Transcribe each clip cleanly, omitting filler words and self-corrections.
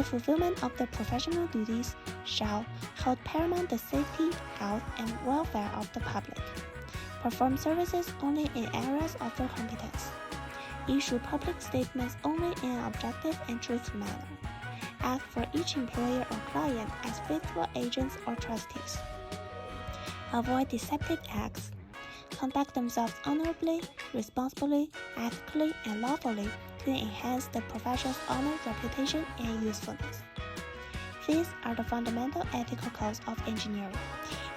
fulfillment of their professional duties shall hold paramount the safety, health, and welfare of the public, perform services only in areas of their competence, issue public statements only in an objective and truthful manner, act for each employer or client as faithful agents or trustees, avoid deceptive acts, conduct themselves honorably, responsibly, ethically, and lawfully to enhance the profession's honor, reputation, and usefulness. These are the fundamental ethical codes of engineering,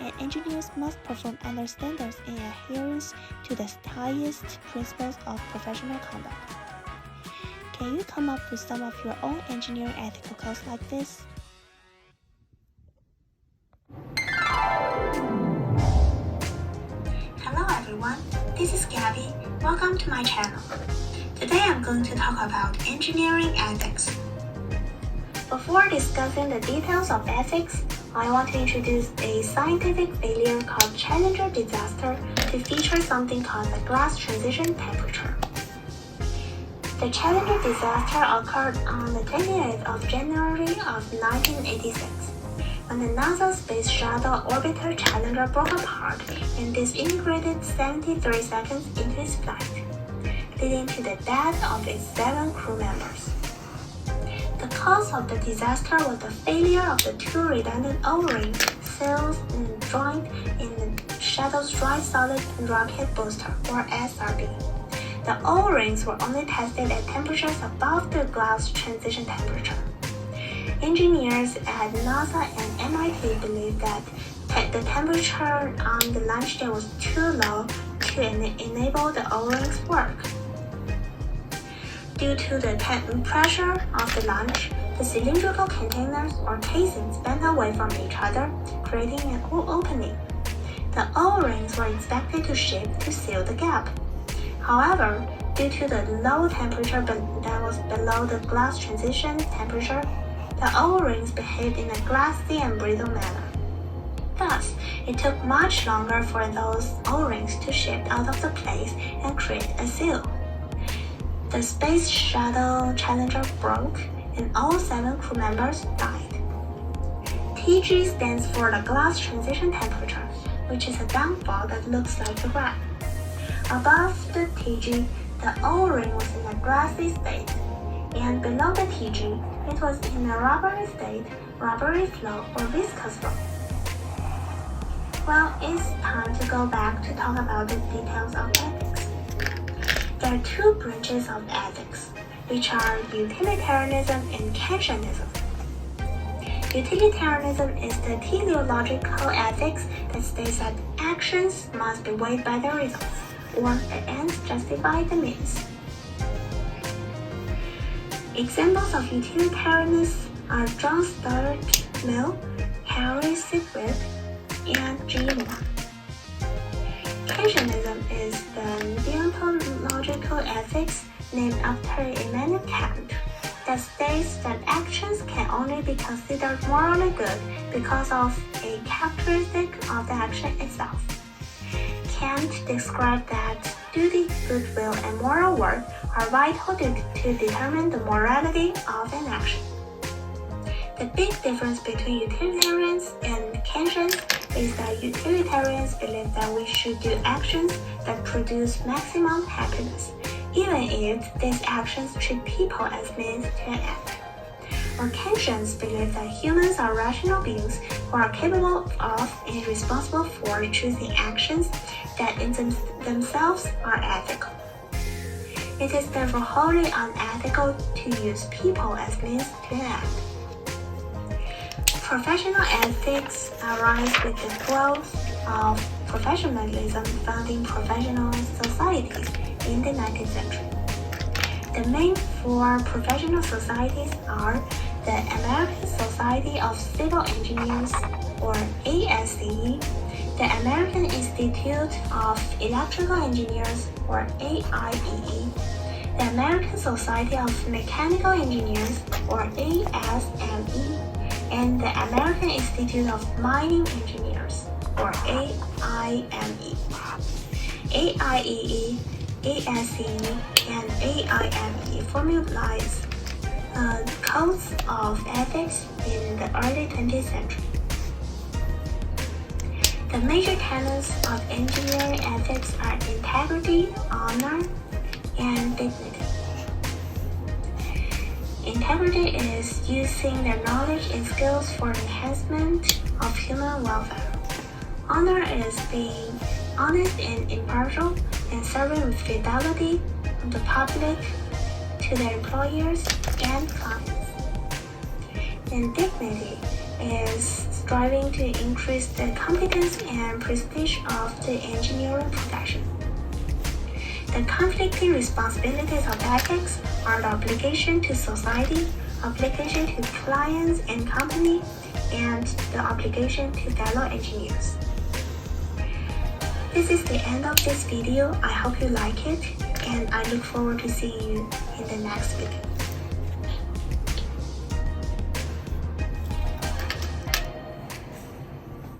and engineers must perform under standards in adherence to the highest principles of professional conduct. Can you come up with some of your own engineering ethical codes like this? Hello everyone, this is Gabbie. Welcome to my channel. Today I'm going to talk about engineering ethics. Before discussing the details of ethics, I want to introduce a scientific failure called Challenger disaster to feature something called the glass transition temperature. The Challenger disaster occurred on the 28th of January of 1986, when the NASA Space Shuttle Orbiter Challenger broke apart and disintegrated 73 seconds into its flight, leading to the death of its 7 crew members. The cause of the disaster was the failure of the 2 redundant O-ring seals and joint in the shuttle's dry solid rocket booster, or SRB. The O-rings were only tested at temperatures above the glass transition temperature. Engineers at NASA and MIT believed that the temperature on the launch day was too low to enable the O-rings work. Due to the pressure of the launch, the cylindrical containers or casings bent away from each other, creating an opening. The O-rings were expected to shift to seal the gap. However, due to the low temperature that was below the glass transition temperature, the O-rings behaved in a glassy and brittle manner. Thus, it took much longer for those O-rings to shift out of the place and create a seal. The Space Shuttle Challenger broke, and all 7 crew members died. TG stands for the glass transition temperature, which is a downfall that looks like a graph. Above the TG, the O-ring was in a glassy state, and below the TG, it was in a rubbery state, rubbery flow, or viscous flow. Well, it's time to go back to talk about the details of ethics. There are 2 branches of ethics, which are utilitarianism and Kantianism. Utilitarianism is the teleological ethics that states that actions must be weighed by their results, or the ends justify the means. Examples of utilitarianism are John Stuart Mill, Henry Sigrid, and G. Moore. Kantianism is the deontological ethics named after Immanuel Kant that states that actions can only be considered morally good because of a characteristic of the action itself. Kant described that duty, goodwill, and moral worth are vital to determine the morality of an action. The big difference between utilitarians and Kantians is that utilitarians believe that we should do actions that produce maximum happiness, even if these actions treat people as means to an end. Or Kantians believe that humans are rational beings who are capable of and responsible for choosing actions that in themselves are ethical. It is therefore wholly unethical to use people as means to an end. Professional ethics arise with the growth of professionalism found in professional societies in the 19th century. The main 4 professional societies are the American Society of Civil Engineers, or ASCE, the American Institute of Electrical Engineers, or AIEE, the American Society of Mechanical Engineers, or ASME, and the American Institute of Mining Engineers, or AIME. AIEE, ASCE, and AIME formalize codes of ethics in the early 20th century. The major tenets of engineering ethics are integrity, honor, and dignity. Integrity is using their knowledge and skills for enhancement of human welfare. Honor is being honest and impartial and serving with fidelity to the public, to their employers and clients. And dignity is striving to increase the competence and prestige of the engineering profession. The conflicting responsibilities of ethics are the obligation to society, obligation to clients and company, and the obligation to fellow engineers. This is the end of this video. I hope you like it, and I look forward to seeing you in the next video.